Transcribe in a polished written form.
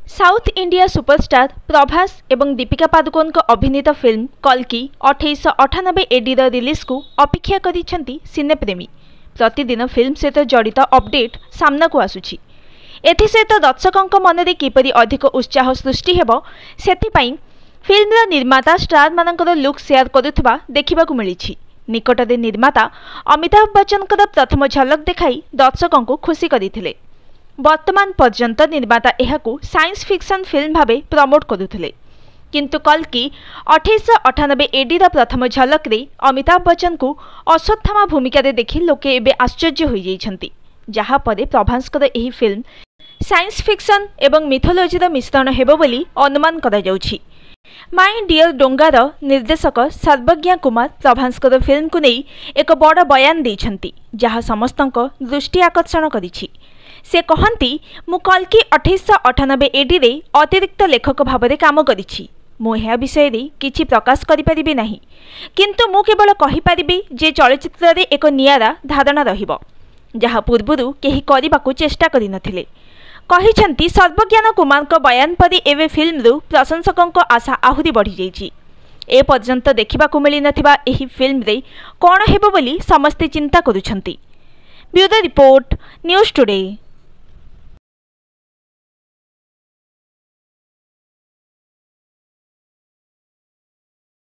South India superstar Prabhas एवं दीपिका पादुकोण को अभिनीत फिल्म कल्कि 1898 एडी रिलीज को अपेक्षा करिसेंती सिनेप्रेमी। प्रतिदिन फिल्म सहित जड़ित अपडेट सामना को आसुछि। एथिसहित दर्शकों मनरे किपरि अधिक उत्साह सृष्टि हेबो सेथिपाई फिल्मर निर्माता स्टार मानकर लुक शेयर करुवा देखा मिली। निकटरे निर्माता अमिताभ बच्चन प्रथम झलक देखाई दर्शकों को खुशी करथिले। वर्तमान पर्यंत निर्माता एहाकू साइंस फिक्शन फिल्म भावे प्रमोट करुथिले, किंतु कल्कि 1898 एडी प्रथम झलक रे अमिताभ बच्चन को अश्वत्थामा भूमिका देखि लोके एबे आश्चर्य होई जाइछंती। जहा परे प्रभासकर एही फिल्म साइंस फिक्शन एवं मिथोलॉजी मिश्रण हेबो बोली अनुमान करा जाउछि। माय डियर डोंगार निर्देशक सर्वज्ञ कुमार प्रभासकर फिल्म को नहीं एक बड़ बयान देइछंती, जहा समस्तक दृष्टि आकर्षण करिछि। से कहती मु कल्कि 1898 एडी रे अतिरिक्त लेखक भाव में काम करिछि। मु एहा विषय रे किछि प्रकाश करि परिबि नाही, किंतु मु केवल कहि परिबि जे चलचित्र रे एक नियारा धारणा रहिबो, जहा पूर्वरु केही करिबाकू चेष्टा करि नथिले, कहिछंती सर्वज्ञान कुमार को बयान परि एवे फिल्म रु प्रशंसकों को आशा आहुरी बढ़ी जाइछि। ए पर्यंत देखिबाकू मिली नथिबा एही फिल्म रे कोन हेबो बोली समस्ते चिंता करूछंती। Bureau report news today.